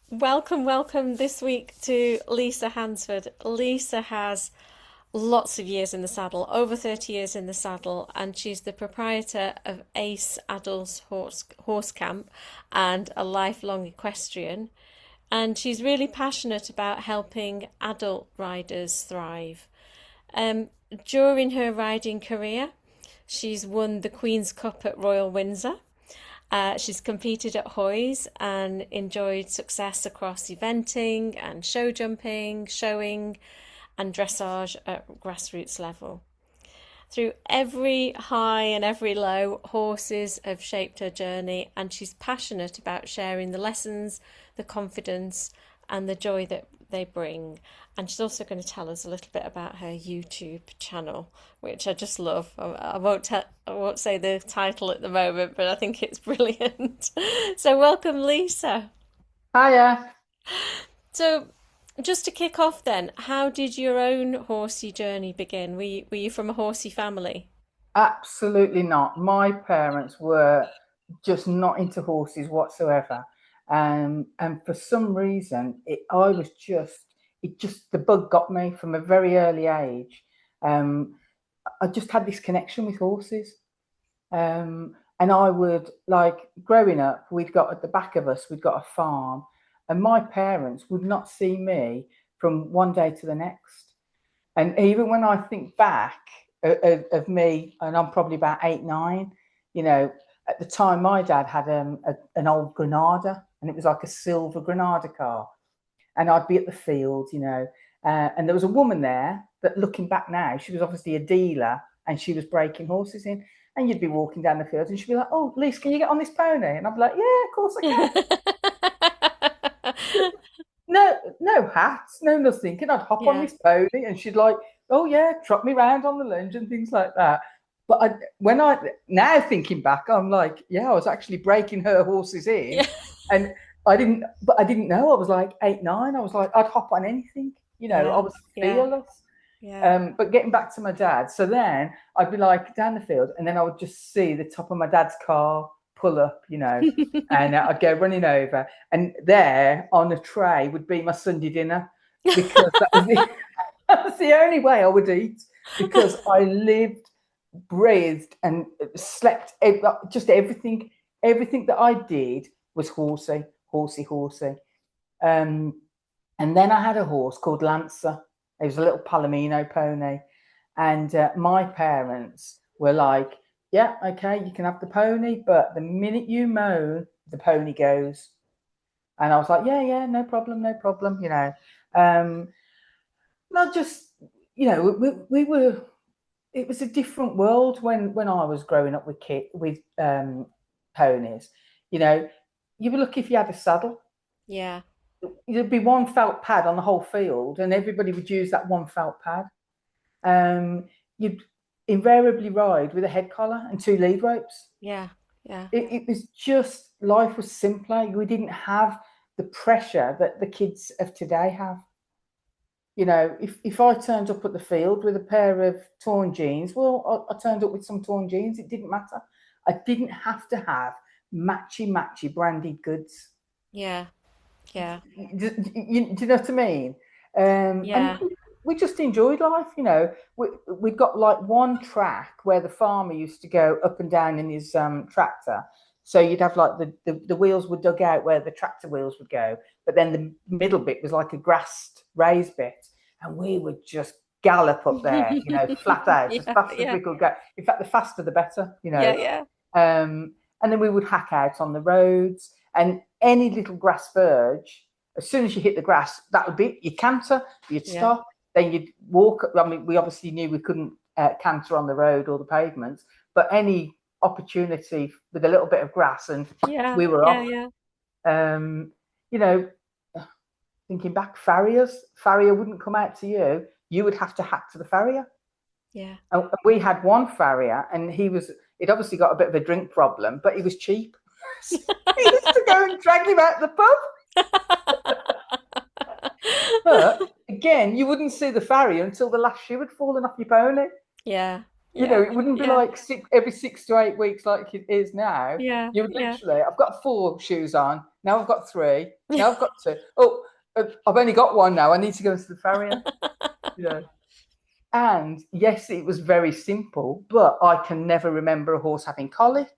Welcome this week to Lisa Hansford. Lisa has lots of years in the saddle, over 30 years in the saddle, and she's the proprietor of Ace Adults Horse Camp and a lifelong equestrian. And she's really passionate about helping adult riders thrive. Um, During her riding career, she's won the Queen's Cup at Royal Windsor. She's competed at Hoys and enjoyed success across eventing and show jumping, showing, and dressage at grassroots level. Through every high and every low, horses have shaped her journey, and she's passionate about sharing the lessons, the confidence, and the joy that they bring. And she's also going to tell us a little bit about her YouTube channel, which I just love. I won't say the title at the moment, but I think it's brilliant. So welcome, Lisa. Hiya. So just to kick off then, how did your own horsey journey begin? Were you from a horsey family? Absolutely not. My parents were just not into horses whatsoever. And for some reason, the bug got me from a very early age. Um, I just had this connection with horses. And I would like growing up, we'd got at the back of us, we'd got a farm, and my parents would not see me from one day to the next. And even when I think back of me, and I'm probably about 8, 9, you know, at the time my dad had an old Granada, and it was like a silver Granada car. And I'd be at the field, and there was a woman there that, looking back now, she was obviously a dealer and she was breaking horses in. And you'd be walking down the field and she'd be like, "Oh, Lise, can you get on this pony?" And I'd be like, "Yeah, of course I can." No, no hats, no nothing. Can I hop on Yeah. this pony? And she'd like, "Oh yeah, trot me round on the lunge and things like that." But when I now thinking back, I'm like, yeah, I was actually breaking her horses Yeah. in, and I didn't know. I was like 8, 9. I was like, I'd hop on anything. I Yeah. was Yeah. fearless. Yeah. But getting back to my dad, so then I'd be like down the field, and then I would just see the top of my dad's car pull up, and I'd go running over, and there on a tray would be my Sunday dinner, because that was the only way I would eat, because I lived, breathed, and slept. Just everything that I did was horsey, horsey, horsey. Um, and then I had a horse called Lancer. It was a little Palomino pony. And my parents were like, "Yeah, okay, you can have the pony, but the minute you moan, the pony goes." And I was like, "Yeah, yeah, no problem, no problem." Not just, we were, it was a different world when I was growing up with ponies. You know, you were lucky if you had a saddle. Yeah. There'd be one felt pad on the whole field, and everybody would use that one felt pad. You'd invariably ride with a head collar and two lead ropes. Yeah. Yeah. It was just, life was simpler. We didn't have the pressure that the kids of today have. If I turned up at the field with a pair of torn jeans, well, I turned up with some torn jeans. It didn't matter. I didn't have to have matchy branded goods. Yeah. Yeah. Do you know what I mean? And Yeah. we just enjoyed life. We've got like one track where the farmer used to go up and down in his tractor. So you'd have like the wheels were dug out where the tractor wheels would go, but then the middle bit was like a grassed raised bit, and we would just gallop up there, flat out as Yeah. fast as Yeah. we could go. In fact, the faster the better. Yeah. Yeah. And then we would hack out on the roads, and any little grass verge, as soon as you hit the grass, that would be you canter, you'd Yeah. stop, then you'd walk. I mean, we obviously knew we couldn't canter on the road or the pavements, but any opportunity with a little bit of grass, and Yeah. we were Yeah. off. Yeah. Um, you know, Thinking back, farrier wouldn't come out to you. You would have to hack to the farrier. Yeah. And we had one farrier, and he'd obviously got a bit of a drink problem, but he was cheap. We used to go and drag him out the pub. But again, you wouldn't see the farrier until the last shoe had fallen off your pony. Yeah. Yeah. It wouldn't be Yeah. like every 6 to 8 weeks like it is now. Yeah. You would Yeah. literally, I've got 4 shoes on. Now I've got 3. Now I've got 2. Oh, I've only got 1 now. I need to go to the farrier. You know. And yes, it was very simple, but I can never remember a horse having colic.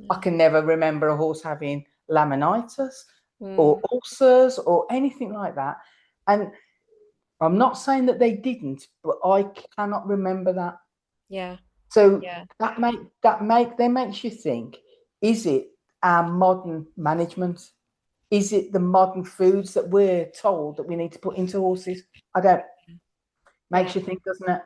I can never remember a horse having laminitis or ulcers or anything like that. And I'm not saying that they didn't, but I cannot remember that. Yeah. So Yeah. that makes you think, is it our modern management? Is it the modern foods that we're told that we need to put into horses? I don't. Yeah. Makes you think, doesn't it?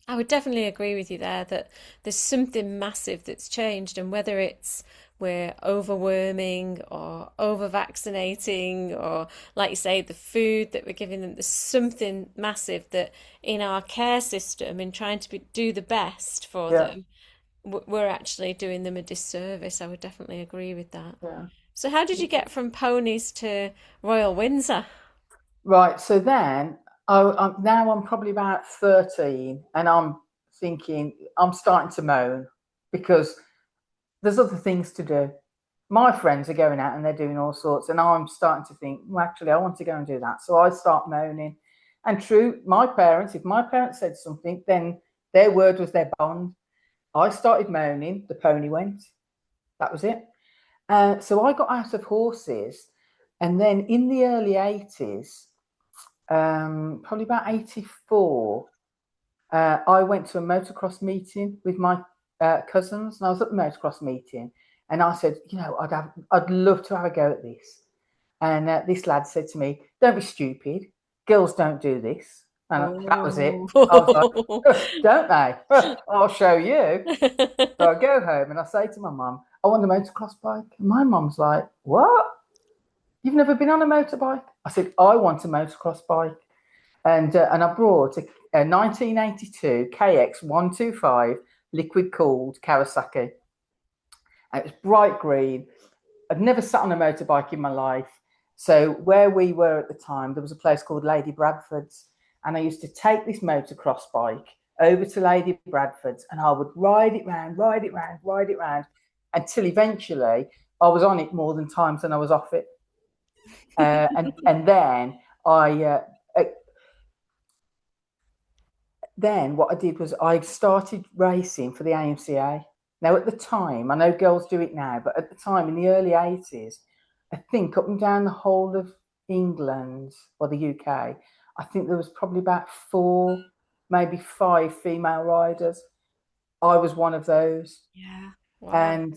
I would definitely agree with you there that there's something massive that's changed, and whether it's we're overworming or over vaccinating, or like you say, the food that we're giving them, there's something massive that in our care system, in trying to do the best for Yeah, them, we're actually doing them a disservice. I would definitely agree with that. yeah. So, how did you get from ponies to Royal Windsor? Right. So then, I'm probably about 13, and I'm thinking I'm starting to moan because there's other things to do. My friends are going out and they're doing all sorts, and I'm starting to think, well, actually, I want to go and do that. So I start moaning. And true, if my parents said something, then their word was their bond. I started moaning, the pony went. That was it. So I got out of horses, and then in the early 80s, probably about 84, I went to a motocross meeting with my cousins, and I was at the motocross meeting, and I said, I'd love to have a go at this. And this lad said to me, "Don't be stupid. Girls don't do this." And that was it. I was Oh. like, "Don't they? I'll show you." So I go home and I say to my mum, "I want a motocross bike." And my mum's like, "What? You've never been on a motorbike?" I said, "I want a motocross bike." And I brought a 1982 KX125 liquid cooled Kawasaki. And it was bright green. I'd never sat on a motorbike in my life. So where we were at the time, there was a place called Lady Bradford's, and I used to take this motocross bike over to Lady Bradford's, and I would ride it round, until eventually I was on it more than times than I was off it. And then what I did was I started racing for the AMCA. Now, at the time, I know girls do it now, but at the time in the early 80s, I think up and down the whole of England or the UK, I think there was probably about 4, maybe 5 female riders. I was one of those. Yeah. Wow. And,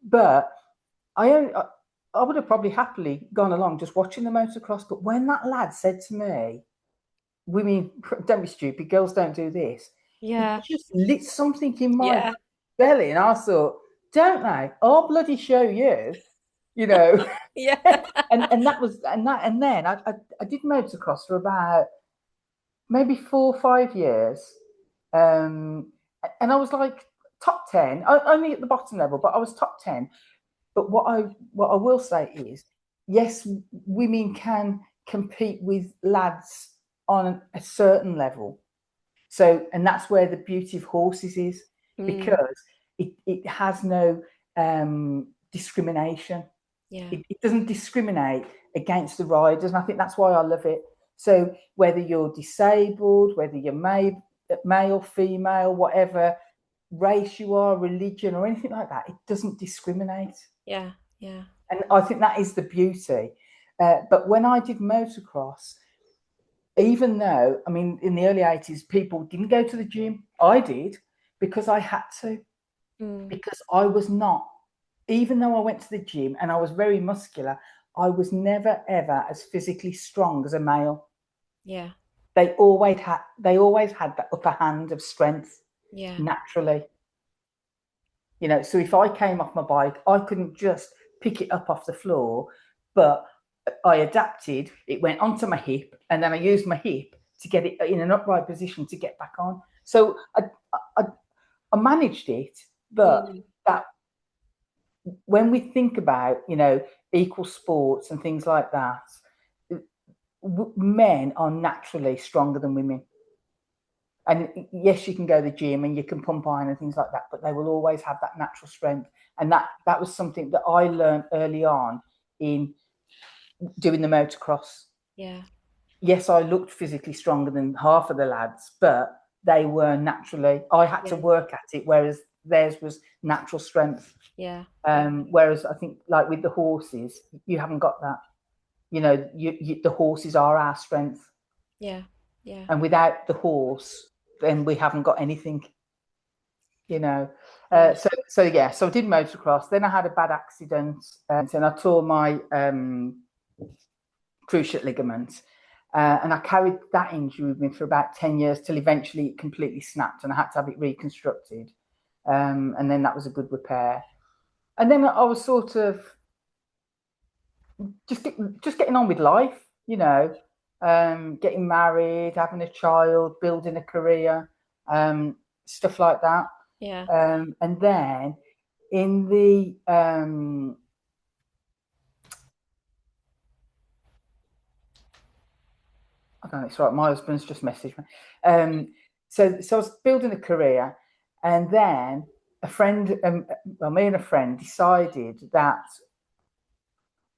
but I would have probably happily gone along just watching the motocross. But when that lad said to me, "Women, don't be stupid, girls don't do this," it Yeah. just lit something in my Yeah. belly. And I thought, don't they? I'll bloody show you, you know. Yeah. and that was and then I did motocross for about maybe 4 or 5 years. And I was like top 10, only at the bottom level, but I was top 10. But what I will say is, yes, women can compete with lads on a certain level. So, and that's where the beauty of horses is, Mm. because it has no discrimination. Yeah. It doesn't discriminate against the riders, and I think that's why I love it. So whether you're disabled, whether you're male, female, whatever race you are, religion, or anything like that, it doesn't discriminate. Yeah. Yeah. And I think that is the beauty. But when I did motocross, even though, I mean, in the early 80s, people didn't go to the gym, I did, because I had to, because I was not, even though I went to the gym and I was very muscular, I was never, ever as physically strong as a male. Yeah. They always had that upper hand of strength Yeah. naturally. So if I came off my bike, I couldn't just pick it up off the floor, but I adapted. It went onto my hip, and then I used my hip to get it in an upright position to get back on. So I managed it, but that when we think about equal sports and things like that, men are naturally stronger than women. And yes, you can go to the gym and you can pump iron and things like that, but they will always have that natural strength. And that was something that I learned early on in doing the motocross. Yeah. Yes, I looked physically stronger than half of the lads, but they were naturally. I had to Yeah. work at it, whereas theirs was natural strength. Yeah. Whereas I think, like with the horses, you haven't got that. You know, the horses are our strength, Yeah. Yeah. and without the horse, then we haven't got anything. You know, Yeah. so I did motocross. Then I had a bad accident, and I tore my cruciate ligament. And I carried that injury with me for about 10 years till eventually it completely snapped and I had to have it reconstructed. And then that was a good repair. And then I was sort of just getting on with life, you know, getting married, having a child, building a career, stuff like that. Yeah. And then in the I don't know, it's right. My husband's just messaged me. So I was building a career, and then a friend, me and a friend decided that,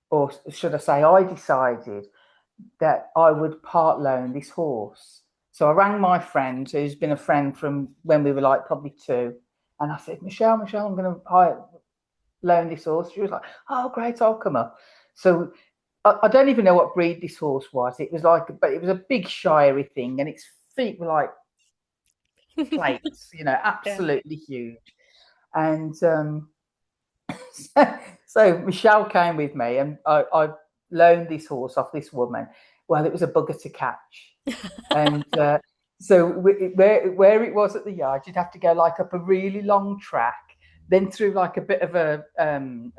or should I say, I decided that I would part loan this horse. So I rang my friend, who's been a friend from when we were like probably 2, and I said, Michelle, I'm going to loan this horse. She was like, oh, great, I'll come up. So I don't even know what breed this horse was. It was but it was a big shirey thing, and its feet were like plates, you know, Yeah. absolutely huge. And so Michelle came with me, and I loaned this horse off this woman. Well, it was a bugger to catch, and so where it was at the yard, you'd have to go like up a really long track, then through like a bit of a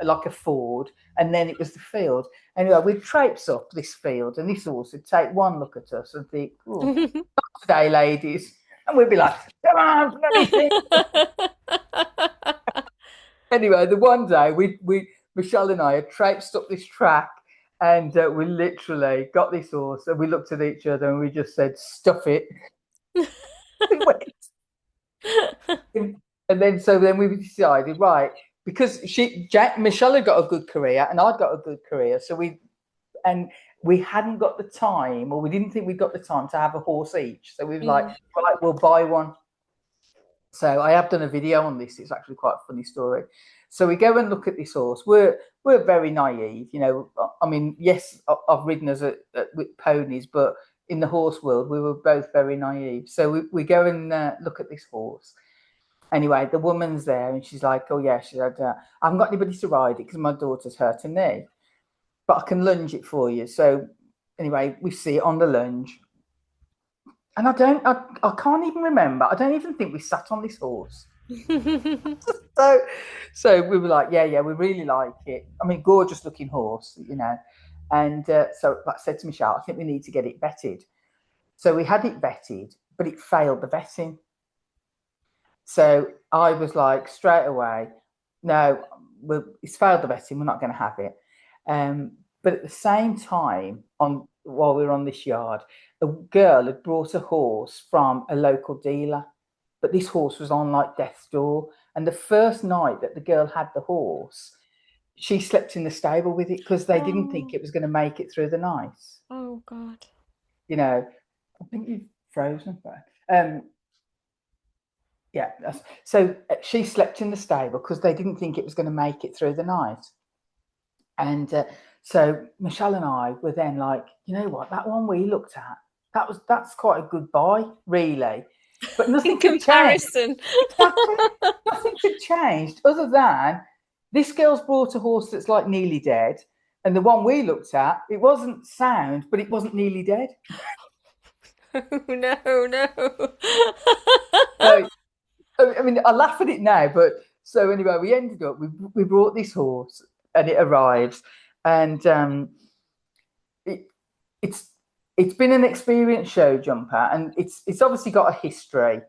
like a ford, and then it was the field. Anyway, we'd traipse up this field, and this horse would take one look at us and think, "Oh, not today, ladies," and we'd be like, "Come on, let me think." Anyway, the one day we Michelle and I had traipsed up this track, and we literally got this horse, and we looked at each other, and we just said, "Stuff it." We went. And then we decided, right, because Michelle had got a good career and I'd got a good career, so we hadn't got the time, or we didn't think we'd got the time to have a horse each. So we were like, right, we'll buy one. So I have done a video on this. It's actually quite a funny story. So we go and look at this horse. We're very naive, you know. I mean, yes, I've ridden with ponies, but in the horse world, we were both very naive. So we go and look at this horse. Anyway, the woman's there, and she's like, "Oh yeah," she said, "I haven't got anybody to ride it because my daughter's hurt her knee, but I can lunge it for you." So anyway, we see it on the lunge, and I can't even remember. I don't even think we sat on this horse. So we were like, yeah, we really like it. I mean, gorgeous looking horse, you know. And so I said to Michelle, I think we need to get it vetted. So we had it vetted, but it failed the vetting. So I was like, straight away, no, it's failed the vetting. We're not going to have it. But at the same time, while we were on this yard, a girl had brought a horse from a local dealer, but this horse was on like death's door. And the first night that the girl had the horse, she slept in the stable with it because they didn't think it was going to make it through the night. Oh God. You know, I think you've frozen. Yeah. So she slept in the stable because they didn't think it was going to make it through the night. And so Michelle and I were then like, you know what, that one we looked at, that's quite a good buy, really. But nothing In had changed. comparison. Exactly. Nothing had changed other than this girl's brought a horse that's like nearly dead. And the one we looked at, it wasn't sound, but it wasn't nearly dead. Oh, no. So, I mean, I laugh at it now, but so anyway, we ended up, we brought this horse and it arrives, and it's been an experienced show jumper, and it's obviously got a history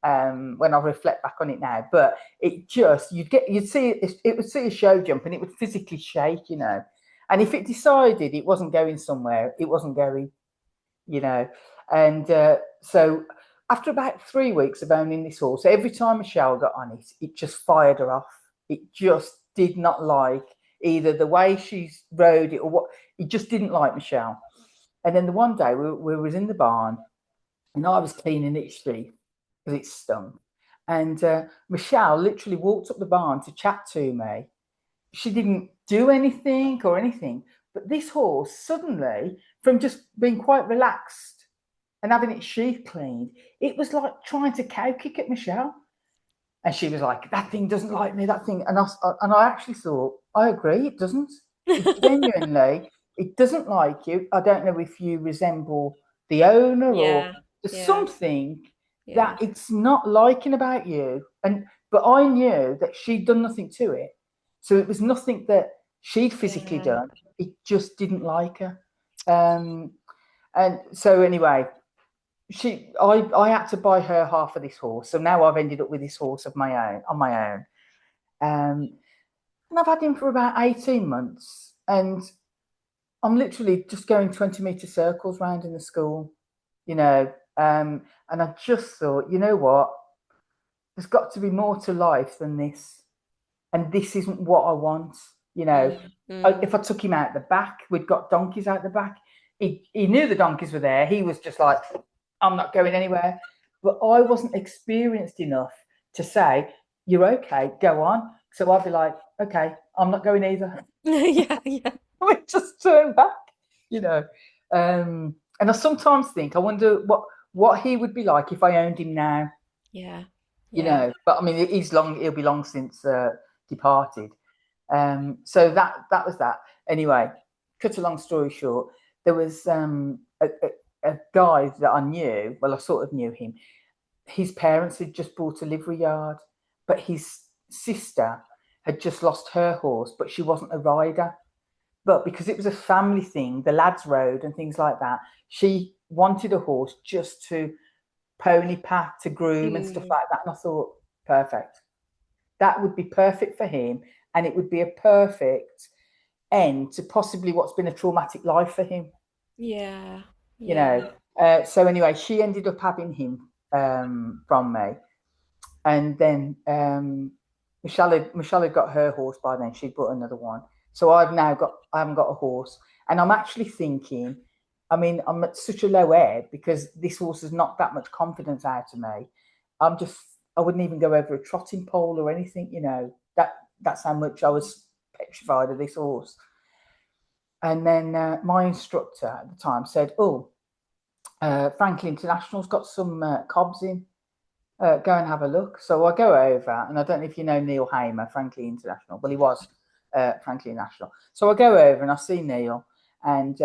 when I reflect back on it now, but it just, you'd see it would see a show jump and it would physically shake, you know. And if it decided it wasn't going somewhere, it wasn't going, you know. And so after about 3 weeks of owning this horse, every time Michelle got on it, it just fired her off. It just did not like either the way she's rode it or what. He just didn't like Michelle. And then the one day we was in the barn, and I was cleaning it street because it stunk. And Michelle literally walked up the barn to chat to me. She didn't do anything or anything, but this horse suddenly, from just being quite relaxed and having its sheath cleaned, it was like trying to cow kick at Michelle. And she was like, "That thing doesn't like me, that thing." And I actually thought, I agree, it doesn't. It genuinely, it doesn't like you. I don't know if you resemble the owner or Yeah, there's yeah, something yeah, that it's not liking about you. But I knew that she'd done nothing to it. So it was nothing that she'd physically yeah, done. It just didn't like her. And so anyway, I had to buy her half of this horse. So now I've ended up with this horse of my own, on my own. And I've had him for about 18 months. And I'm literally just going 20-meter circles around in the school, you know. And I just thought, you know what? There's got to be more to life than this. And this isn't what I want, you know. mm, mm, If I took him out the back, we'd got donkeys out the back. He knew the donkeys were there. He was just like, I'm not going anywhere. But I wasn't experienced enough to say, you're okay, go on. So I'd be like, okay, I'm not going either. yeah, yeah, We just turn back, you know. And I sometimes think, I wonder what he would be like if I owned him now, yeah, you yeah. know. But I mean, he'll be long since departed. So that was that. Anyway, cut a long story short, there was a guy that I knew. Well, I sort of knew him. His parents had just bought a livery yard, but his sister had just lost her horse, but she wasn't a rider. But because it was a family thing, the lads rode and things like that, she wanted a horse just to pony pat, to groom and stuff Mm, like that. And I thought, perfect. That would be perfect for him. And it would be a perfect end to possibly what's been a traumatic life for him, yeah, you yeah. know. So anyway, she ended up having him from me. And then Michelle had got her horse by then. She'd bought another one. So I haven't got a horse. And I'm actually thinking, I mean, I'm at such a low ebb because this horse has knocked that much confidence out of me. I wouldn't even go over a trotting pole or anything, you know. That's how much I was petrified of this horse. And then my instructor at the time said, "Oh, Franklin International's got some cobs in. Go and have a look." So I go over, and I don't know if you know Neil Hamer, Franklin International. Well, he was Franklin National. So I go over and I see Neil, and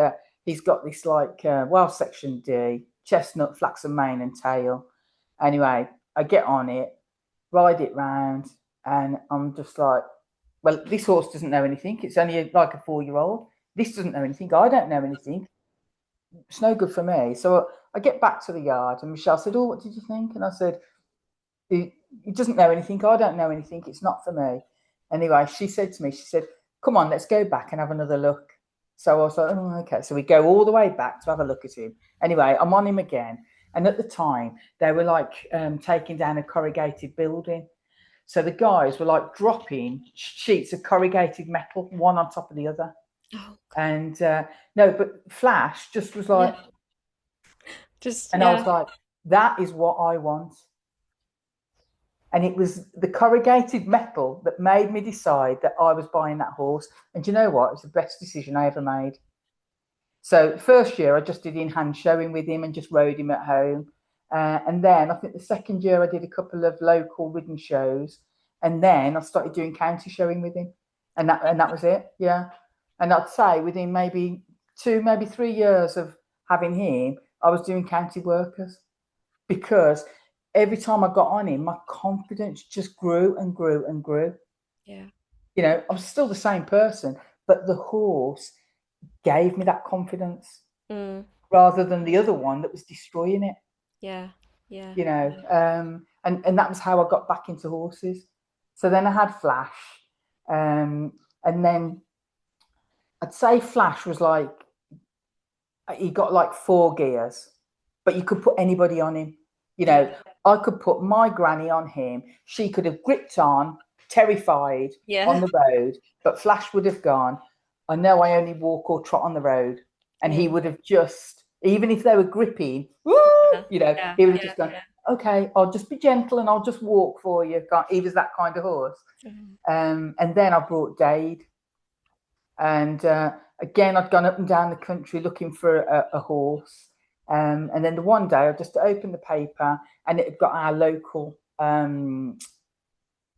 he's got this like well section D, chestnut, flaxen mane and tail. Anyway, I get on it, ride it round, and I'm just like, well, this horse doesn't know anything. It's only like a 4-year-old. This doesn't know anything. I don't know anything. It's no good for me. So I get back to the yard, and Michelle said, "Oh, what did you think?" And I said, he doesn't know anything. I don't know anything. It's not for me. Anyway, she said to me, she said, "Come on, let's go back and have another look." So I was like, "Oh, okay." So we go all the way back to have a look at him. Anyway, I'm on him again. And at the time, they were like taking down a corrugated building. So the guys were like dropping sheets of corrugated metal, one on top of the other. Oh, God. And no, but Flash just was Yeah, like, just, and I yeah, was like, that is what I want. And it was the corrugated metal that made me decide that I was buying that horse. And you know what? It was the best decision I ever made. So first year I just did in-hand showing with him and just rode him at home. And then I think the second year I did a couple of local ridden shows. And then I started doing county showing with him. And that was it. Yeah. And I'd say within maybe 2, maybe 3 years of having him, I was doing county workers because every time I got on him, my confidence just grew and grew and grew. yeah. You know, I was still the same person, but the horse gave me that confidence Mm, rather than the other one that was destroying it. yeah, yeah, You know, and that was how I got back into horses. So then I had Flash, and then I'd say Flash was like he got like 4 gears, but you could put anybody on him. You yeah, know, I could put my granny on him. She could have gripped on, terrified on Yeah. the road, but Flash would have gone, I know I only walk or trot on the road. And Yeah. he would have just, even if they were gripping, woo, Yeah. Yeah. he would have Yeah. just gone, okay, I'll just be gentle and I'll just walk for you. He was that kind of horse. Mhm. And then I brought Dade. And again, I'd gone up and down the country looking for a horse. And then the one day I just opened the paper and it had got our local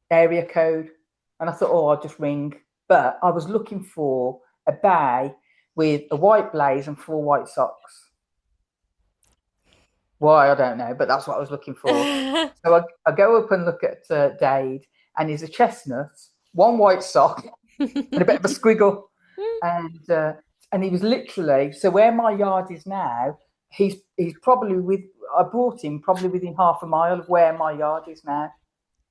area code. And I thought, oh, I'll just ring. But I was looking for a bay with a white blaze and 4 white socks. Why, I don't know, but that's what I was looking for. So I go up and look at Dade, and he's a chestnut, 1 white sock, and a bit of a squiggle. And he was literally, so where my yard is now, he's probably I brought him probably within half a mile of where my yard is now.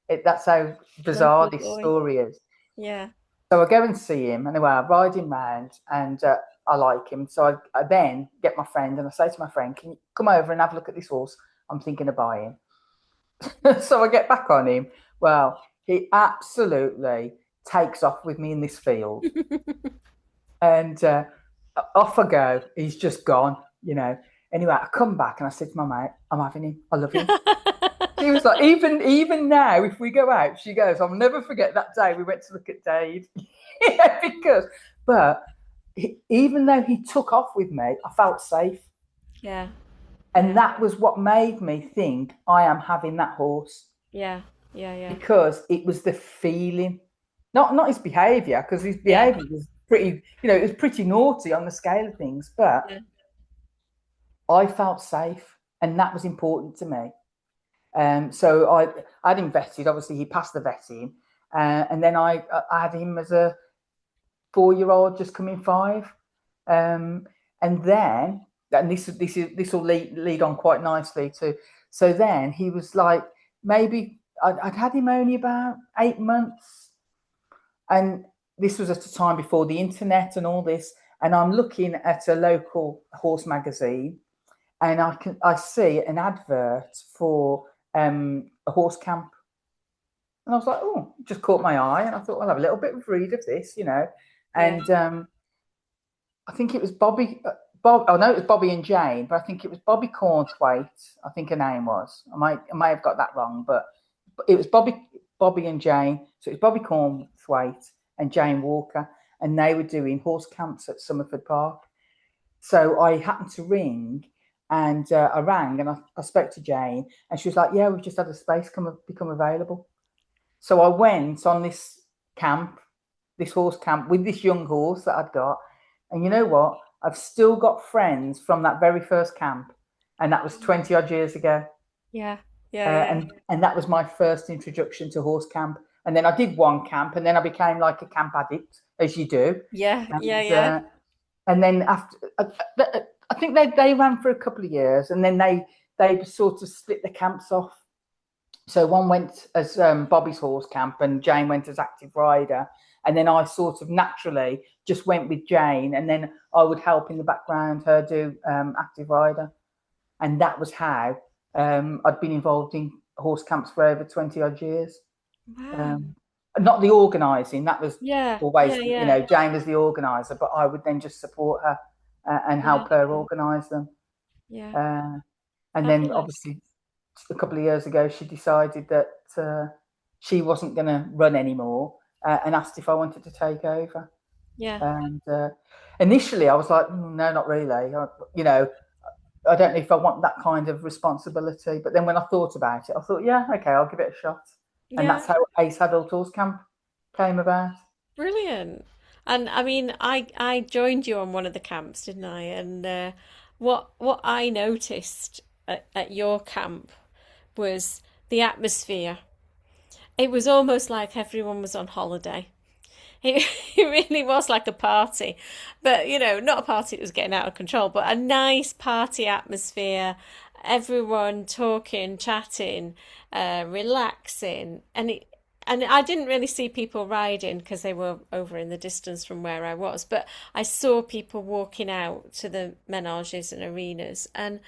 That's how bizarre Local this boy. story is. Yeah. So I go and see him, anyway, I ride him round, and I like him. So I then get my friend, and I say to my friend, can you come over and have a look at this horse? I'm thinking of buying. So I get back on him. Well, he absolutely takes off with me in this field. And off I go. He's just gone. Anyway, I come back and I said to my mate, I'm having him. I love him. She was like, even now, if we go out, she goes, I'll never forget that day we went to look at Dade. But even though he took off with me, I felt safe. Yeah. And Yeah. that was what made me think I am having that horse, Yeah. Yeah. Yeah. because it was the feeling, not his behaviour, because his Yeah. behaviour was pretty, it was pretty naughty on the scale of things, but Yeah. I felt safe, and that was important to me. So I'd invested. Obviously, he passed the vetting, and then I had him as a 4-year-old, just coming 5, and then this will lead on quite nicely to. So then he was like, maybe I'd had him only about 8 months, and this was at a time before the internet and all this. And I'm looking at a local horse magazine, and I see an advert for a horse camp, and I was like, oh, it just caught my eye, and I thought, I'll have a little bit of read of this. Yeah. And I think it was Bobby. Oh no, it was Bobby and Jane, but I think it was Bobby Cornthwaite. I think her name was. I may have got that wrong, but it was Bobby and Jane. So it was Bobby Cornthwaite and Jane Walker, and they were doing horse camps at Somerford Park. So I happened to ring, and I rang, and I spoke to Jane, and she was like, "Yeah, we've just had a space become available." So I went on this horse camp with this young horse that I'd got, and you know what? I've still got friends from that very first camp, and that was 20 odd years ago. Yeah. Yeah. Uh, Yeah. and that was my first introduction to horse camp. And then I did one camp, and then I became like a camp addict, as you do. Yeah. Yeah. And Yeah. and then after, I think they ran for a couple of years, and then they sort of split the camps off. So one went as Bobby's horse camp, and Jane went as active rider. And then I sort of naturally just went with Jane, and then I would help in the background her do active rider. And that was how I'd been involved in horse camps for over 20 odd years. Wow. Um, Not the organising, that was Yeah. always, Yeah. Yeah. Jane was the organiser, but I would then just support her and Yeah. help her organise them. Yeah. Uh, and then Fabulous. obviously a couple of years ago, she decided that she wasn't going to run anymore, and asked if I wanted to take over. Yeah. And initially I was like, no, not really. I don't know if I want that kind of responsibility. But then when I thought about it, I thought, yeah, okay, I'll give it a shot. And Yeah. that's how Ace Adult Horse Camp came about. Brilliant. And I mean, I joined you on one of the camps, didn't I? And what I noticed at your camp was the atmosphere. It was almost like everyone was on holiday. It, it really was like a party, but not a party that was getting out of control, but a nice party atmosphere. Everyone talking, chatting, relaxing, and I didn't really see people riding because they were over in the distance from where I was, but I saw people walking out to the menages and arenas, and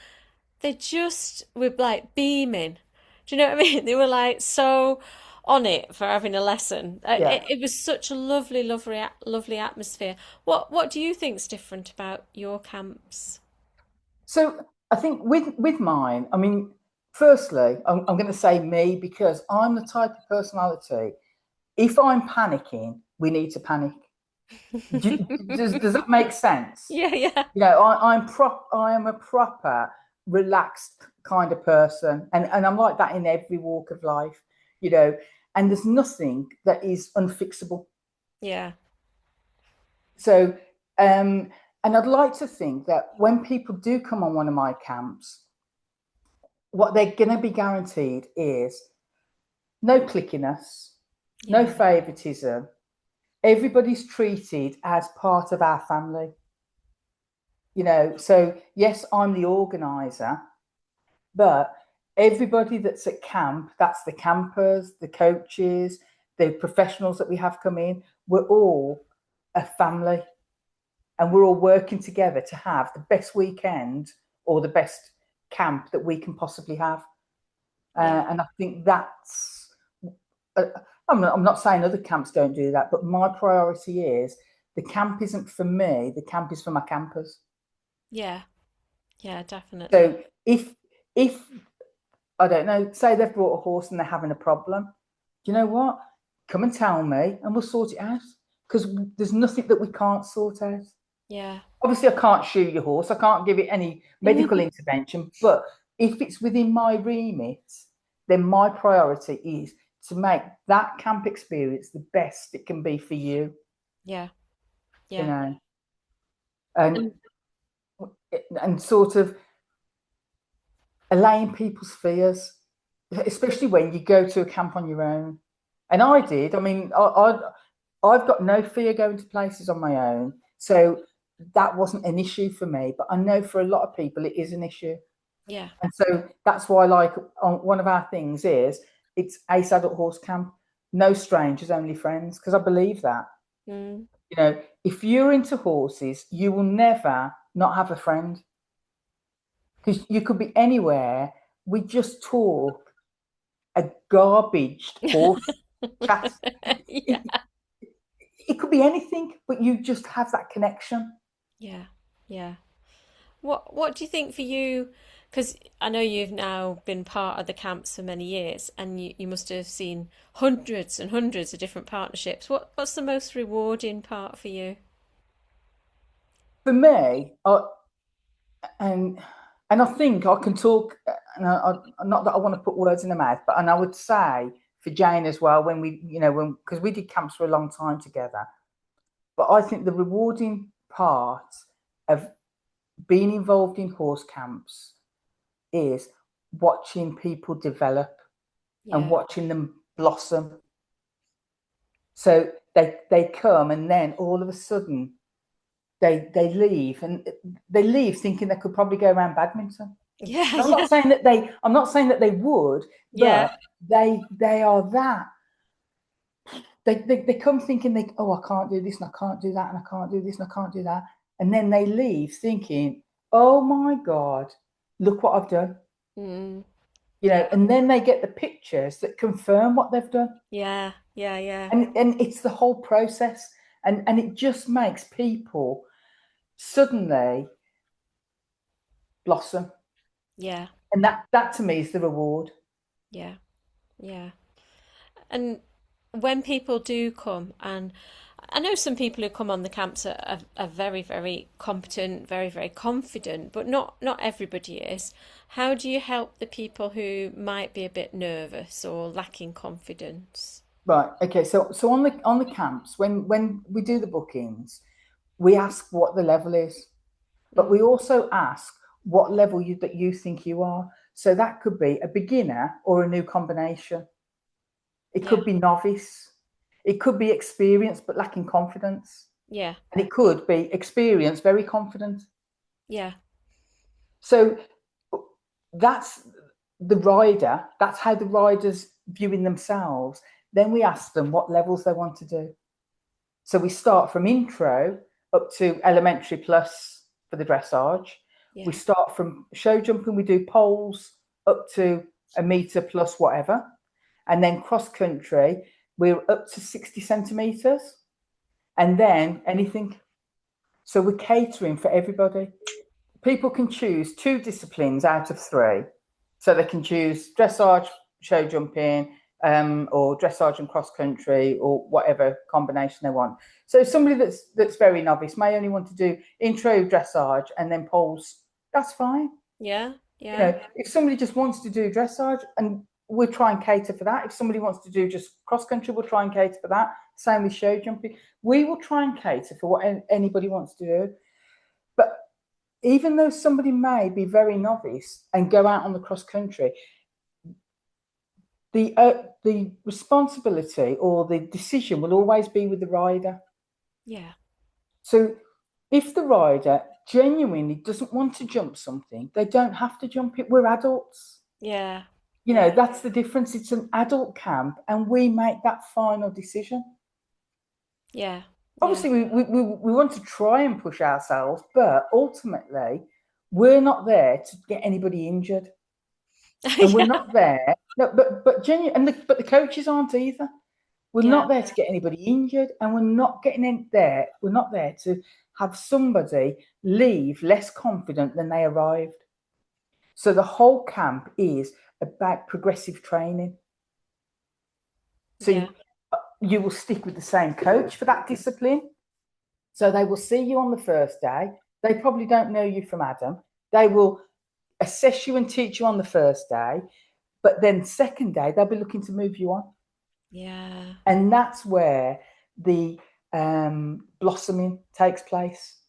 they just were like beaming. Do you know what I mean? They were like so on it for having a lesson. Yeah. It was such a lovely atmosphere. What do you think's different about your camps? So I think with mine, I mean, firstly, I'm going to say me because I'm the type of personality. If I'm panicking, we need to panic. Does that make sense? Yeah, yeah, You know, I am a proper relaxed kind of person, and I'm like that in every walk of life. You know, and there's nothing that is unfixable. yeah, So, and I'd like to think that when people do come on one of my camps, what they're going to be guaranteed is no clickiness, no yeah, favoritism. Everybody's treated as part of our family. You know, so yes, I'm the organizer, but everybody that's at camp, that's the campers, the coaches, the professionals that we have come in, we're all a family, and we're all working together to have the best weekend or the best camp that we can possibly have. yeah, And I think that's, uh, I'm not saying other camps don't do that, but my priority is the camp isn't for me, the camp is for my campers. yeah, yeah, definitely. So if I don't know, say they've brought a horse and they're having a problem, do you know what? Come and tell me and we'll sort it out, because there's nothing that we can't sort out. Yeah. Obviously, I can't shoot your horse, I can't give it any medical intervention, but if it's within my remit, then my priority is to make that camp experience the best it can be for you, Yeah, you yeah, know, and and sort of allaying people's fears, especially when you go to a camp on your own. And I did. I mean, I've got no fear going to places on my own, so that wasn't an issue for me. But I know for a lot of people it is an issue, yeah, and so that's why, like, one of our things is it's Ace Adult Horse Camp, no strangers, only friends, because I believe that. mm, You know, if you're into horses, you will never not have a friend, because you could be anywhere. We just talk a garbaged horse chat. yeah, It, it could be anything, but you just have that connection. yeah, yeah. What do you think for you? Because I know you've now been part of the camps for many years, and you must have seen hundreds and hundreds of different partnerships. What's the most rewarding part for you? For me, and and I think I can talk, and not that I want to put words in the mouth, but and I would say for Jane as well, when we, you know, when, because we did camps for a long time together, but I think the rewarding part of being involved in horse camps is watching people develop and Yeah, watching them blossom. So they come, and then all of a sudden they leave, and they leave thinking they could probably go around badminton. yeah, And yeah, I'm not saying that they would, yeah, but they are that. They come thinking, they, oh, I can't do this and I can't do that and I can't do this and I can't do that. And then they leave thinking, oh my God, look what I've done. mm, You yeah, know, and then they get the pictures that confirm what they've done. yeah, yeah, yeah, And it's the whole process. And it just makes people suddenly blossom. yeah, And that to me is the reward. yeah, yeah. And when people do come, and I know some people who come on the camps are very, very competent, very, very confident, but not everybody is. How do you help the people who might be a bit nervous or lacking confidence? Right. Okay. So on the camps, when we do the bookings, we ask what the level is, but we Mm, also ask what level that you think you are. So that could be a beginner or a new combination. It yeah, could be novice. It could be experienced but lacking confidence. yeah, And it could be experienced, very confident. yeah, So that's the rider. That's how the rider's viewing themselves. Then we ask them what levels they want to do. So we start from intro up to elementary plus for the dressage. We yeah, start from show jumping, we do poles up to a meter plus whatever. And then cross country, we're up to 60 centimetres. And then anything. So we're catering for everybody. People can choose 2 disciplines out of 3. So they can choose dressage, show jumping, or dressage and cross country, or whatever combination they want. So somebody that's very novice may only want to do intro dressage and then poles. That's fine. Yeah. You Yeah. know, if somebody just wants to do dressage, and we'll try and cater for that. If somebody wants to do just cross country, we'll try and cater for that. Same with show jumping. We will try and cater for what anybody wants to do. But even though somebody may be very novice and go out on the cross country, the responsibility or the decision will always be with the rider. Yeah. So if the rider genuinely doesn't want to jump something, they don't have to jump it. We're adults. Yeah. You know, that's the difference. It's an adult camp, and we make that final decision. Yeah. Obviously, we want to try and push ourselves, but ultimately, we're not there to get anybody injured. And we're not there. No, but genuine, but the coaches aren't either. We're not there to get anybody injured, and we're not getting in there. We're not there to have somebody leave less confident than they arrived. So the whole camp is about progressive training. So you will stick with the same coach for that discipline. So they will see you on the first day. They probably don't know you from Adam. They will assess you and teach you on the first day. But then second day, they'll be looking to move you on. Yeah. And that's where the blossoming takes place,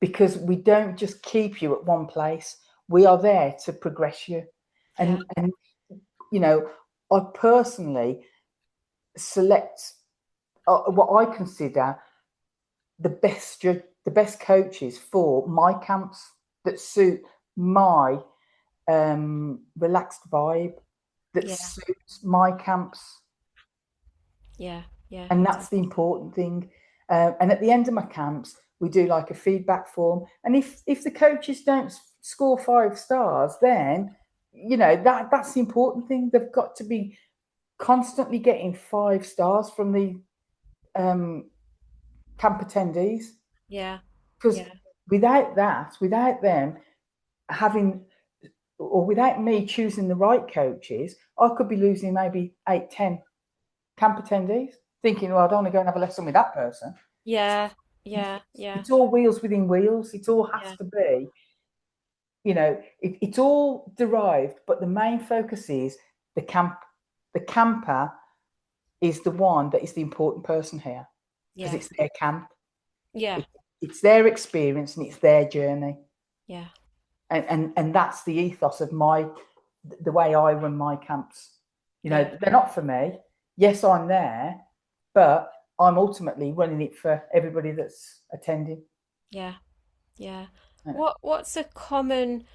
because we don't just keep you at one place. We are there to progress you. And you know, I personally select what I consider the best coaches for my camps that suit my relaxed vibe, that suits my camps. Yeah. And that's the important thing. And at the end of my camps, we do like a feedback form. And if the coaches don't score 5 stars, then you know that's the important thing. They've got to be constantly getting 5 stars from the camp attendees. Yeah. Because without that, without them having, or without me choosing the right coaches, I could be losing maybe 8, 10 camp attendees, thinking, well, I don't want to go and have a lesson with that person. Yeah. It's all wheels within wheels. It all has to be, you know, it's all derived, but the main focus is the camp. The camper is the one that is the important person here, because it's their camp. It's their experience and it's their journey. And that's the ethos of the way I run my camps. You know, they're not for me. Yes, I'm there, but I'm ultimately running it for everybody that's attending. What's a common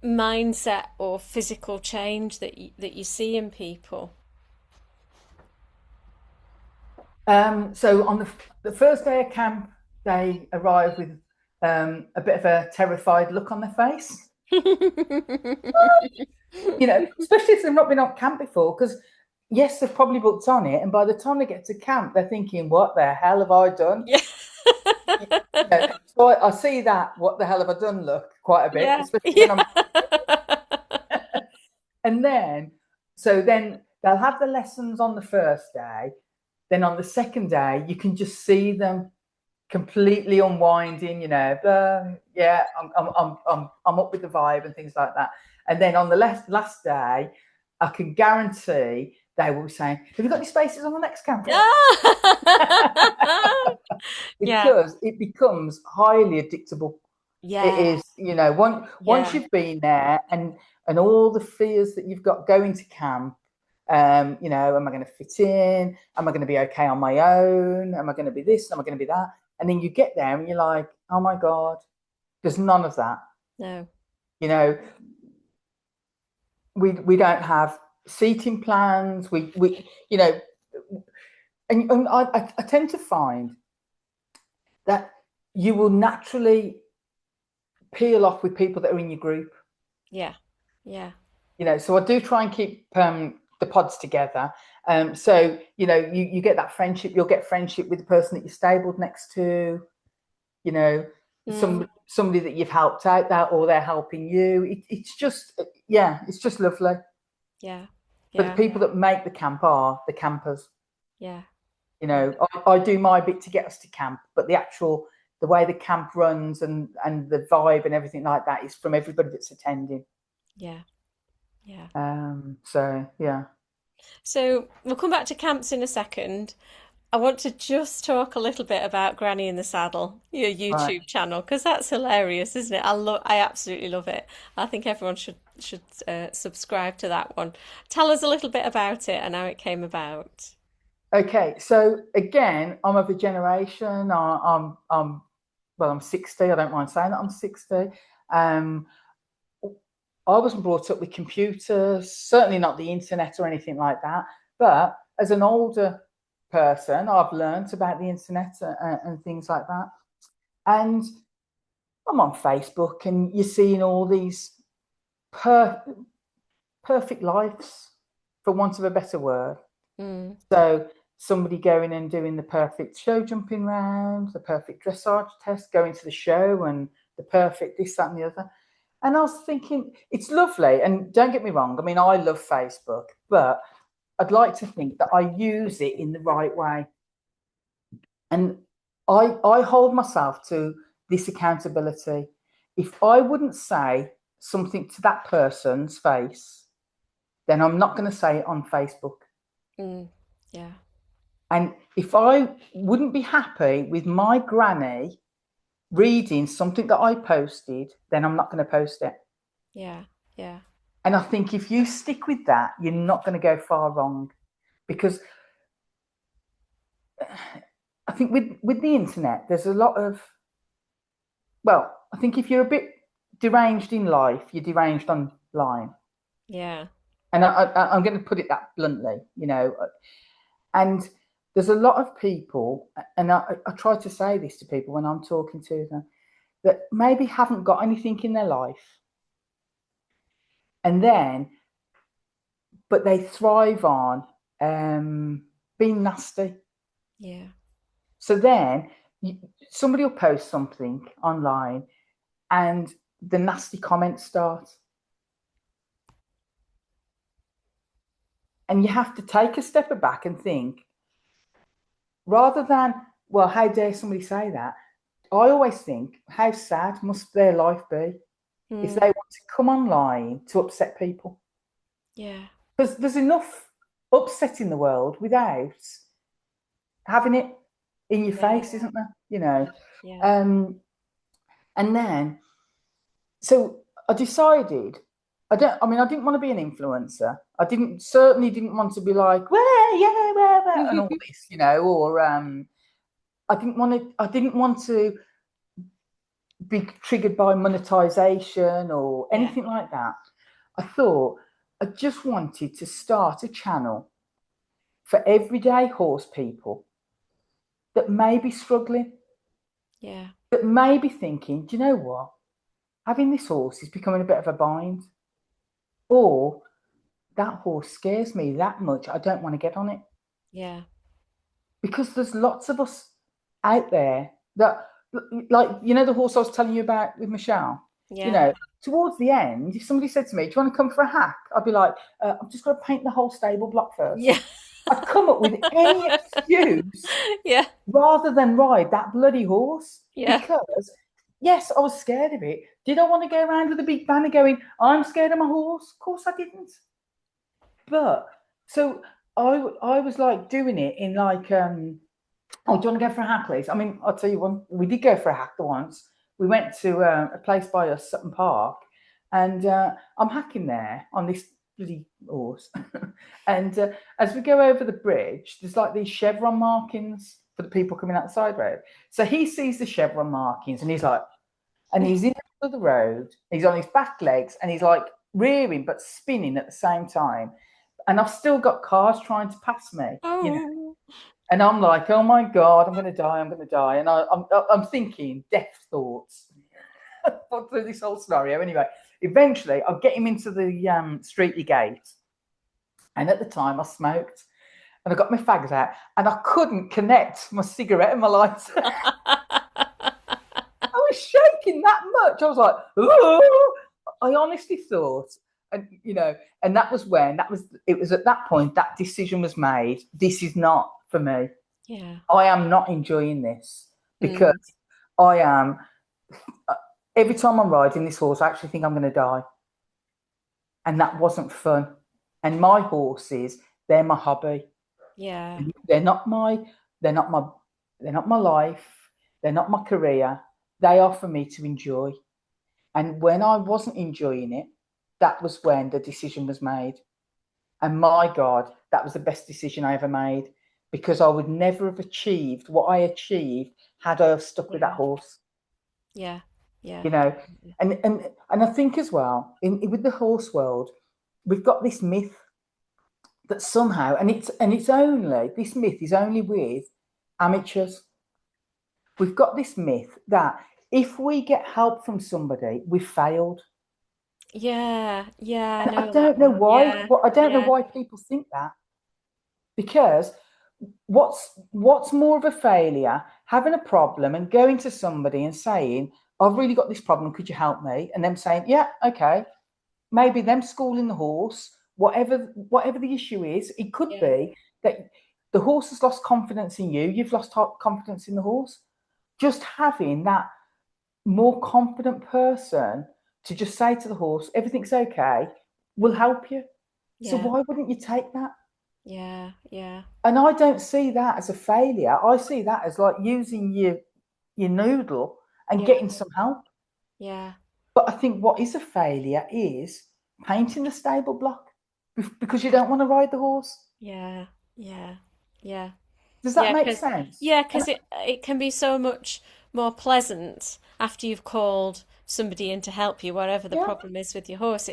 mindset or physical change that you see in people? So on the first day of camp, they arrive with a bit of a terrified look on their face. You know, especially if they've not been on camp before, because yes, they've probably booked on it, and by the time they get to camp, they're thinking, "What the hell have I done?" You know, so I see that "what the hell have I done" look quite a bit, especially when I'm. And then they'll have the lessons on the first day. Then on the second day, you can just see them completely unwinding. You know, I'm up with the vibe and things like that. And then on the last day, I can guarantee they will be saying, "Have you got any spaces on the next camp?" Because it becomes highly addictable. It is, you know, once you've been there and all the fears that you've got going to camp, you know, am I going to fit in? Am I going to be okay on my own? Am I going to be this? Am I going to be that? And then you get there and you're like, oh my God, there's none of that. No. You know, we don't have seating plans. We you know, and I tend to find that you will naturally peel off with people that are in your group. Yeah. You know, so I do try and keep the pods together. So you get that friendship. You'll get friendship with the person that you're stabled next to. You know, somebody that you've helped out there, or they're helping you. It's just it's just lovely. Yeah. But the Yeah. people that make the camp are the campers. Yeah. I do my bit to get us to camp, but the way the camp runs and the vibe and everything like that is from everybody that's attending. Yeah. Yeah. So yeah. So we'll come back to camps in a second. I want to just talk a little bit about Granny in the Saddle, your Right. YouTube channel, because that's hilarious, isn't it? I absolutely love it. I think everyone should subscribe to that one. Tell us a little bit about it and how it came about. Okay. So again, I'm of a generation. I'm 60. I don't mind saying that I'm 60. Um, I wasn't brought up with computers, certainly not the internet or anything like that. But as an older person, I've learned about the internet and things like that. And I'm on Facebook, and you're seeing all these perfect lives, for want of a better word. Mm, So somebody going and doing the perfect show jumping round, the perfect dressage test, going to the show, and the perfect this, that, and the other. And I was thinking, it's lovely. And don't get me wrong, I mean, I love Facebook, but I'd like to think that I use it in the right way. And I hold myself to this accountability. If I wouldn't say something to that person's face, then I'm not going to say it on Facebook. yeah. And if I wouldn't be happy with my granny reading something that I posted, then I'm not going to post it. Yeah. Yeah. And I think if you stick with that, you're not going to go far wrong. Because I think with the internet, there's a lot of, well, I think if you're a bit deranged in life, you're deranged online. Yeah. And I'm going to put it that bluntly, And there's a lot of people, and I try to say this to people when I'm talking to them, that maybe haven't got anything in their life. And then, but they thrive on being nasty. Yeah. So then somebody will post something online and the nasty comments start. And you have to take a step back and think, rather than, well, how dare somebody say that? I always think, how sad must their life be if they want to come online to upset people? Yeah. Because there's enough upset in the world without having it in your Yeah. face, isn't there? Yeah. And then, so I decided, I didn't want to be an influencer. I certainly didn't want to be like, where, and all this, or I didn't want to be triggered by monetization or Yeah. anything like that. I thought I just wanted to start a channel for everyday horse people that may be struggling, Yeah. that may be thinking, do you know what? Having this horse is becoming a bit of a bind. Or that horse scares me that much, I don't want to get on it. Yeah. Because there's lots of us out there that, like, the horse I was telling you about with Michelle, Yeah. towards the end, if somebody said to me, do you want to come for a hack? I'd be like, I've just got to paint the whole stable block first. Yeah. I'd come up with any excuse Yeah. rather than ride that bloody horse. Yeah. Because, yes, I was scared of it. Did I want to go around with a big banner going, I'm scared of my horse? Of course I didn't. But, so I was like doing it in like, oh, do you want to go for a hack, Liz? I mean, I'll tell you one, we did go for a hack once. We went to a place by us, Sutton Park, and I'm hacking there on this bloody horse. And as we go over the bridge, there's like these chevron markings for the people coming out the side road. So he sees the chevron markings and he's like, and he's in the middle of the road, he's on his back legs, and he's like rearing but spinning at the same time. And I've still got cars trying to pass me. Oh. And I'm like, oh my God, I'm going to die. And I'm thinking death thoughts through this whole scenario. Anyway, eventually I'll get him into the streety gate. And at the time I smoked and I got my fags out and I couldn't connect my cigarette and my lighter. I was shaking that much. I was like, oh, I honestly thought, and and that was when it was at that point that decision was made. This is not for me. Yeah. I am not enjoying this because Mm. I am. Every time I'm riding this horse, I actually think I'm going to die, and that wasn't fun. And my horses, they're my hobby. Yeah. They're not my. They're not my. They're not my life. They're not my career. They are for me to enjoy. And when I wasn't enjoying it, that was when the decision was made. And my God, that was the best decision I ever made because I would never have achieved what I achieved had I have stuck with that Yeah. horse. Yeah. Yeah. You know, and I think as well with the horse world, we've got this myth that somehow, and it's only this myth is only with amateurs. We've got this myth that if we get help from somebody, we've failed. Yeah. Yeah. I And I know that don't know one. why. Yeah. I don't know Yeah. why people think that because what's more of a failure? Having a problem and going to somebody and saying, "I've really got this problem. Could you help me?" And them saying, "Yeah, okay." Maybe them schooling the horse, whatever the issue is. It could Yeah. be that the horse has lost confidence in you. You've lost confidence in the horse. Just having that more confident person to just say to the horse, everything's okay, will help you. So Yeah. why wouldn't you take that? Yeah. Yeah. And I don't see that as a failure. I see that as like using your noodle and Yeah. getting some help. Yeah. But I think what is a failure is painting the stable block because you don't want to ride the horse. Yeah. Yeah. Yeah. Does that Yeah, make because sense? yeah, And because it can be so much more pleasant after you've called somebody in to help you, whatever the yeah, problem is with your horse.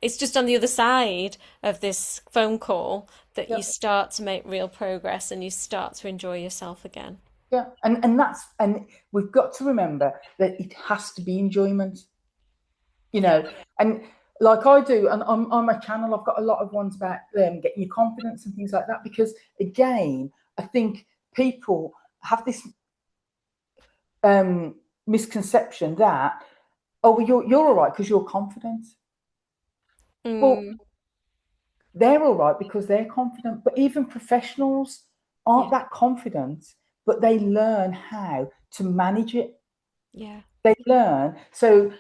It's just on the other side of this phone call that yeah, you start to make real progress and you start to enjoy yourself again. yeah. And we've got to remember that it has to be enjoyment. you Yeah, know, and like I do, and on my channel, I've got a lot of ones about getting your confidence and things like that. Because again, I think people have this misconception that well, you're all right because you're confident. Well, mm, they're all right because they're confident, but even professionals yeah, aren't that confident, but they learn how to manage it. yeah, They learn. So,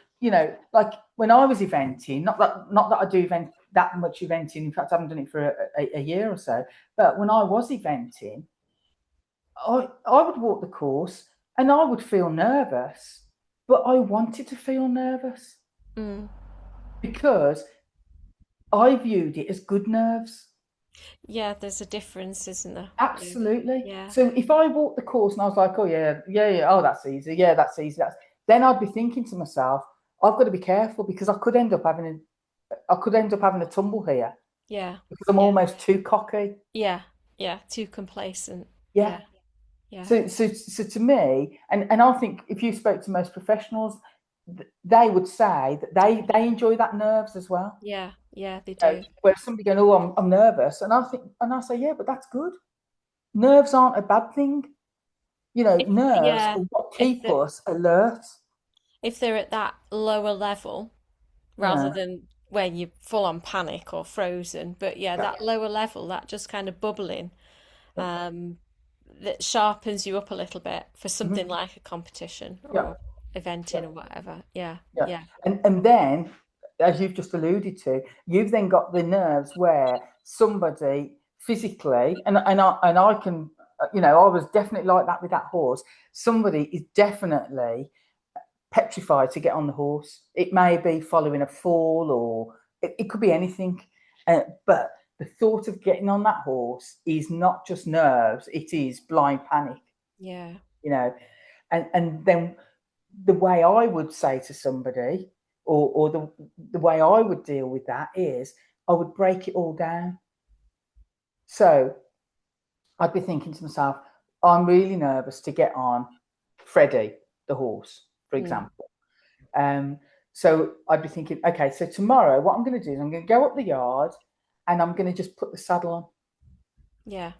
like when I was eventing, not that I do event that much eventing. In fact, I haven't done it for a year or so. But when I was eventing, I would walk the course and I would feel nervous, but I wanted to feel nervous mm, because I viewed it as good nerves. yeah. There's a difference, isn't there? Yeah, Absolutely. yeah, So if I walked the course and I was like, oh yeah, yeah, yeah, oh that's easy, yeah, that's easy, then I'd be thinking to myself, I've got to be careful because I could end up having a tumble here yeah, because I'm yeah, almost too cocky. yeah, yeah. Too complacent. Yeah. Yeah, yeah, So to me, and I think if you spoke to most professionals, they would say that they enjoy that nerves as well. yeah, yeah. They do. Where somebody going, oh, I'm nervous, and I say, yeah, but that's good. Nerves aren't a bad thing. If Nerves yeah, are what if keep the us alert. if they're at that lower level rather Yeah, than where you're full on panic or frozen, but yeah, yeah, that lower level, that just kind of bubbling, yeah, um, that sharpens you up a little bit for mhm, something like a competition yeah, or eventing yeah, or whatever. Yeah, yeah. yeah, And then, as you've just alluded to, you've then got the nerves where somebody physically, and I can, I was definitely like that with that horse. Somebody is definitely petrified to get on the horse. It may be following a fall, or it could be anything. But the thought of getting on that horse is not just nerves; it is blind panic. yeah, You know, and then the way I would say to somebody, or the way I would deal with that is I would break it all down. So I'd be thinking to myself, I'm really nervous to get on Freddie, the horse, for mm, example. Um, so I'd be thinking, okay, so tomorrow what I'm going to do is I'm going to go up the yard and I'm going to just put the saddle on. Yeah.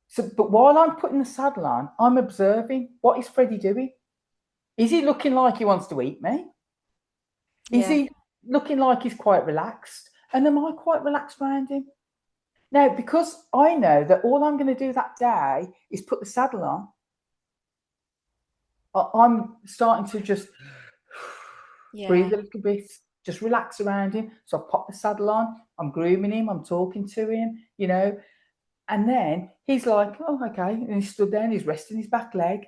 So, but while I'm putting the saddle on, I'm observing, what is Freddie doing? Is he looking like he wants to eat me? Is Yeah. he looking like he's quite relaxed? And am I quite relaxed around him? Now, because I know that all I'm going to do that day is put the saddle on, I'm starting to just breathe Yeah. a little bit, just relax around him. So I pop the saddle on, I'm grooming him, I'm talking to him, and then he's like, oh, okay. And he stood there and he's resting his back leg.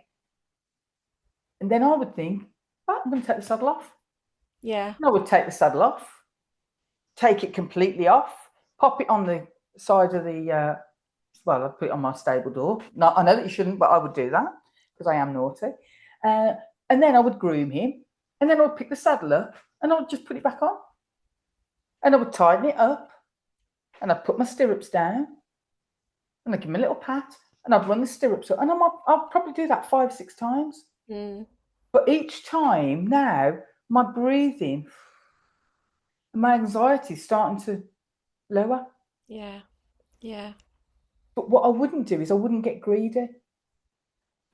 And then I would think, oh, I'm going to take the saddle off. Yeah. And I would take the saddle off, take it completely off, pop it on the side of the, well, I'd put it on my stable door. No, I know that you shouldn't, but I would do that because I am naughty. And then I would groom him. And then I would pick the saddle up and I would just put it back on. And I would tighten it up. And I'd put my stirrups down. And I'd give him a little pat. And I'd run the stirrups up. And I'll probably do that 5, 6 times. Mm. But each time now, my breathing, my anxiety is starting to lower. Yeah. Yeah. But what I wouldn't do is I wouldn't get greedy.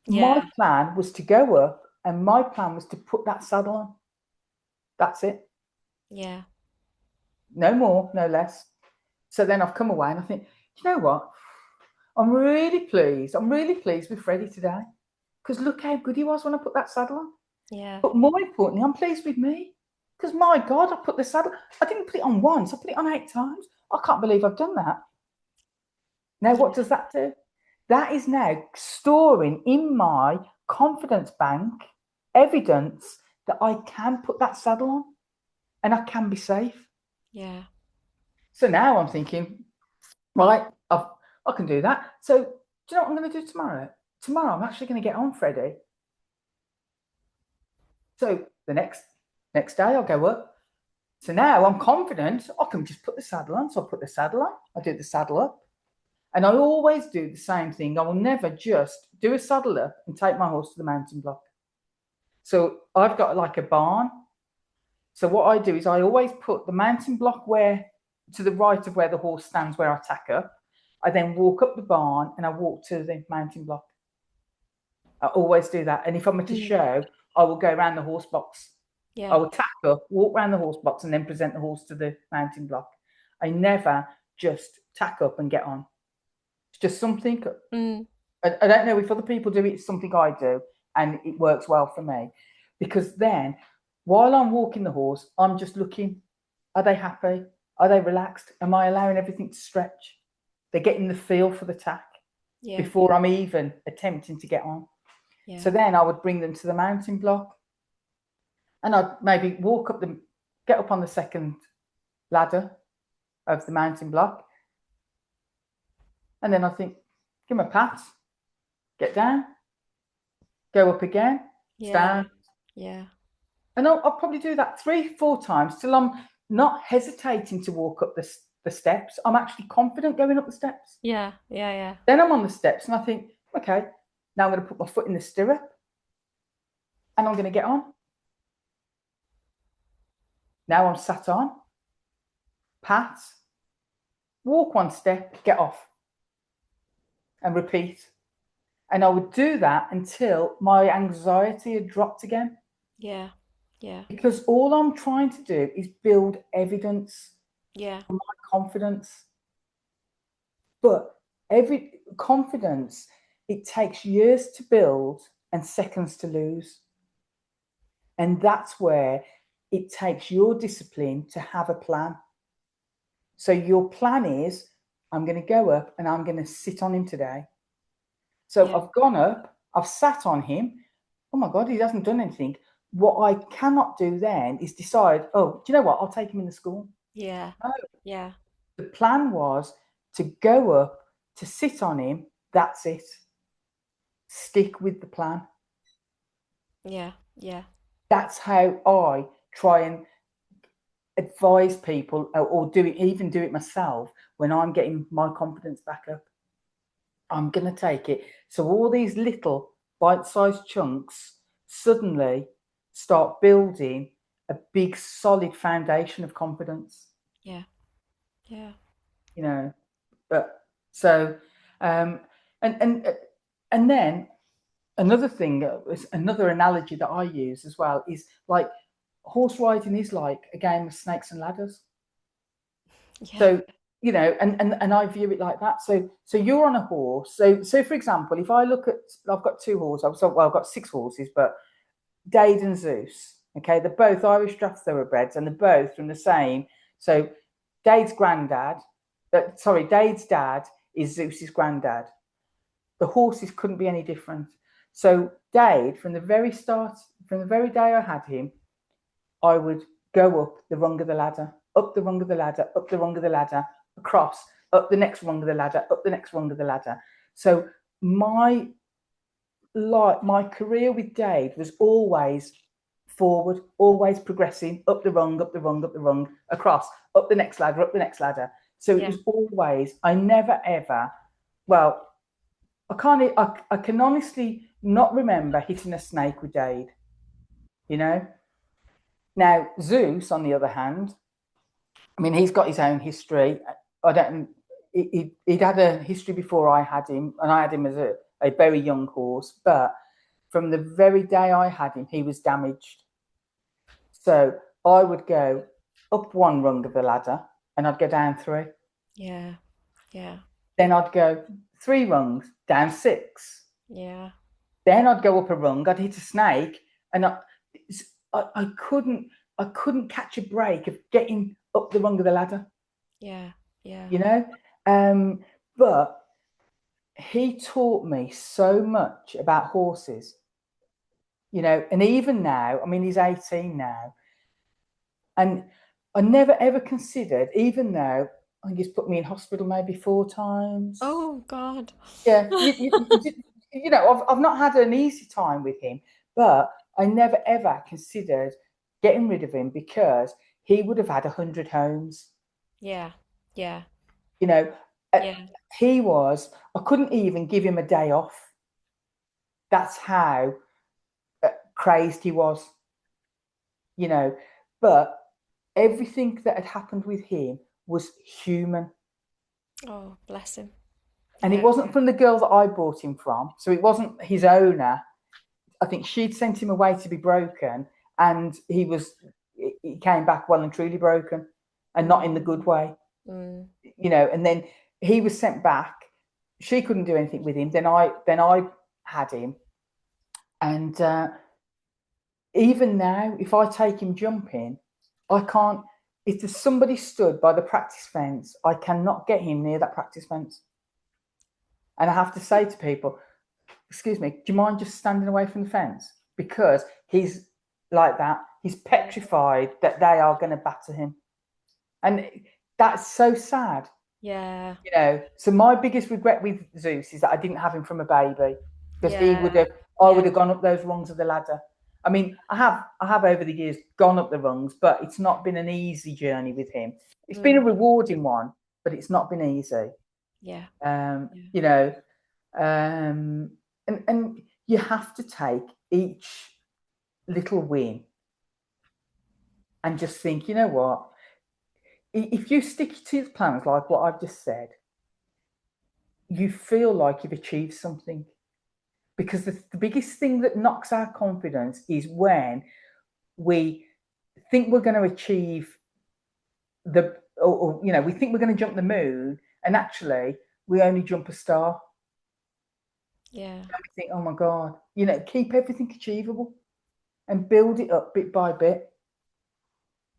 My Yeah. plan was to go up, and my plan was to put that saddle on. That's it. Yeah. No more, no less. So then I've come away and I think, you know what? I'm really pleased. I'm really pleased with Freddie today. Because look how good he was when I put that saddle on. Yeah. But more importantly, I'm pleased with me. Because my God, I put the saddle, I didn't put it on once, I put it on 8 times. I can't believe I've done that. Now, what does that do? That is now storing in my confidence bank evidence that I can put that saddle on and I can be safe. Yeah. So now I'm thinking, right, I can do that. So do you know what I'm going to do tomorrow? Tomorrow I'm actually going to get on Freddie. So the next day I'll go up. So now I'm confident I can just put the saddle on. So I put the saddle on, I do the saddle up. And I always do the same thing. I will never just do a saddle up and take my horse to the mountain block. So I've got like a barn. So what I do is I always put the mountain block where to the right of where the horse stands, where I tack up. I then walk up the barn and I walk to the mountain block. I always do that. And if I'm at a show, I will go around the horse box. Yeah. I will tack up, walk around the horse box, and then present the horse to the mountain block. I never just tack up and get on. It's just something. I don't know if other people do it. It's something I do, and it works well for me. Because then, while I'm walking the horse, I'm just looking. Are they happy? Are they relaxed? Am I allowing everything to stretch? They're getting the feel for the tack before I'm even attempting to get on. Yeah. So then I would bring them to the mountain block, and I'd maybe get up on the second ladder of the mountain block, and then I think, give them a pat, get down, go up again, stand. Yeah. And I'll probably do that 3, 4 times till I'm not hesitating to walk up the steps. I'm actually confident going up the steps. Yeah. Then I'm on the steps and I think, okay, now I'm going to put my foot in the stirrup and I'm going to get on. Now I'm sat on, pat, walk 1 step, get off, and repeat. And I would do that until my anxiety had dropped again. Yeah. Because all I'm trying to do is build evidence for my confidence. But every confidence, it takes years to build and seconds to lose. And that's where it takes your discipline to have a plan. So your plan is, I'm going to go up and I'm going to sit on him today. So I've gone up, I've sat on him. Oh my God, he hasn't done anything. What I cannot do then is decide, oh, do you know what? I'll take him in the school. Yeah. No. Yeah. The plan was to go up, to sit on him. That's it. Stick with the plan. Yeah. That's how I try and advise people, or even do it myself when I'm getting my confidence back up. I'm going to take it. So all these little bite-sized chunks suddenly start building a big, solid foundation of confidence. Yeah. you know. But so, um, and and and then another thing, another analogy that I use as well is like horse riding is like a game of snakes and ladders. Yeah. So and I view it like that. So you're on a horse. So for example, if I look at, I've got two horses. I've got six horses, but Dade and Zeus. Okay, they're both Irish draft thoroughbreds, and they're both from the same. So Dade's granddad, Dade's dad is Zeus's granddad. The horses couldn't be any different. So Dade, from the very start, from the very day I had him, I would go up the rung of the ladder, up the rung of the ladder, up the rung of the ladder, across, up the next rung of the ladder, up the next rung of the ladder. So my career with Dade was always forward, always progressing, up the rung, up the rung, up the rung, across, up the next ladder, up the next ladder. So it was always, I never ever, well, I can honestly not remember hitting a snake with Dade, you know. Now Zeus, on the other hand, I mean, he's got his own history. I don't. He'd had a history before I had him, and I had him as a very young horse. But from the very day I had him, he was damaged. So I would go up one rung of the ladder, and I'd go down three. Yeah. Yeah. Then I'd go three rungs, down six. Yeah. Then I'd go up a rung. I'd hit a snake, and I couldn't catch a break of getting up the rung of the ladder. Yeah. Yeah. You know, but he taught me so much about horses. You know, and even now, I mean, he's 18 now, and I never ever considered, even though I think he's put me in hospital maybe 4 times. Oh God. Yeah, I've not had an easy time with him, but I never ever considered getting rid of him because he would have had 100 homes. Yeah. Yeah. You know, uh, Yeah. I couldn't even give him a day off. That's how crazed he was, you know. But everything that had happened with him was human. Oh, bless him. And it Yeah. wasn't from the girl that I bought him from. So it wasn't his owner. I think she'd sent him away to be broken, and he came back well and truly broken, and not in the good way. Mm. You know, and then he was sent back. She couldn't do anything with him. Then I had him, and even now, if I take him jumping, I can't. If there's somebody stood by the practice fence, I cannot get him near that practice fence. And I have to say to people, excuse me, do you mind just standing away from the fence? Because he's like that. He's petrified that they are going to batter him. And that's so sad. Yeah. You know, so my biggest regret with Zeus is that I didn't have him from a baby, because I would have gone up those rungs of the ladder. I mean, I have over the years gone up the rungs, but it's not been an easy journey with him. It's been a rewarding one, but it's not been easy. Yeah. You know, and you have to take each little win and just think, you know what? If you stick to your plans like what I've just said, you feel like you've achieved something. Because the biggest thing that knocks our confidence is when we think we're going to achieve we think we're going to jump the moon, and actually we only jump a star. Yeah. And we think, oh my God, keep everything achievable and build it up bit by bit.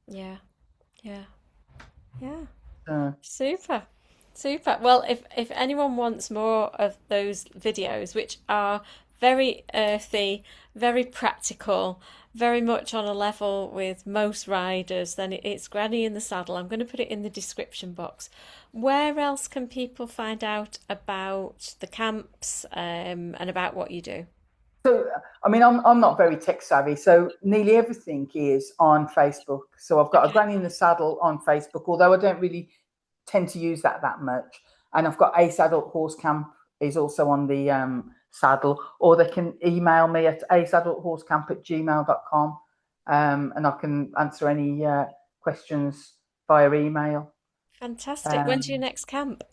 Yeah. Yeah. Yeah. Super. Super. Well, if anyone wants more of those videos, which are very earthy, very practical, very much on a level with most riders, then it's Granny in the Saddle. I'm going to put it in the description box. Where else can people find out about the camps and about what you do? So, I mean, I'm not very tech savvy, so nearly everything is on Facebook. So I've got a Okay. Granny in the Saddle on Facebook, although I don't really tend to use that much. And I've got Ace Adult Horse Camp is also on the saddle, or they can email me at aceadulthorsecamp@gmail.com, and I can answer any questions via email. Fantastic. When's your Um, next camp?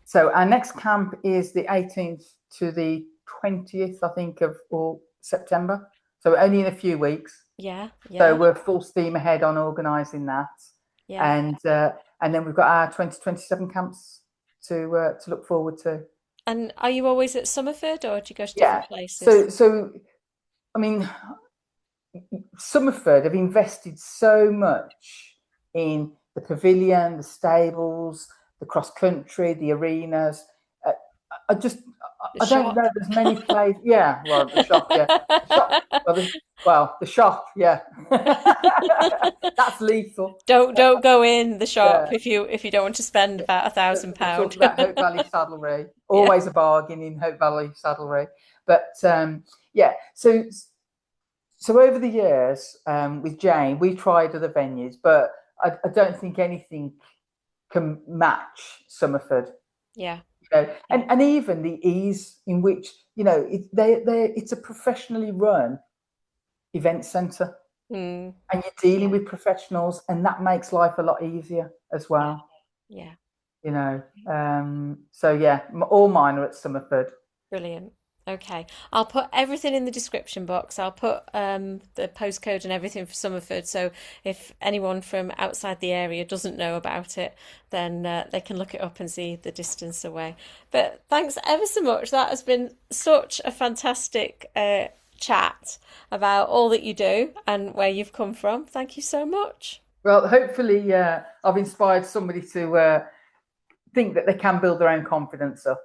so our next camp is the 18th to the 20th, I think, of all September. So only in a few weeks. Yeah, So yeah, we're full steam ahead on organising that, yeah. and then we've got our 2027 camps to look forward to. And are you always at Summerford or do you go to Yeah. different places? So I mean, Somerford have invested so much in the pavilion, the stables, the cross country, the arenas. Uh, I just, The I don't shop? know. There's many places. Yeah, well, the shop. Yeah, the shop. Well, the shop. Yeah, that's lethal. Don't go in the shop Yeah. if you don't want to spend about We're talking £1,000. about Hope Valley Saddlery. Yeah. Always a bargain in Hope Valley Saddlery. But yeah, so over the years with Jane, we tried other venues, but I don't think anything can match Summerford. Yeah. Yeah. And even the ease in which it's a professionally run event centre, Mm, and you're dealing yeah. with professionals, and that makes life a lot easier as Yeah. well. Yeah. So yeah, all mine are at Summerford. Brilliant. Okay. I'll put everything in the description box. I'll put the postcode and everything for Summerford. So if anyone from outside the area doesn't know about it, then they can look it up and see the distance away. But thanks ever so much. That has been such a fantastic chat about all that you do and where you've come from. Thank you so much. Well, hopefully, I've inspired somebody to think that they can build their own confidence up.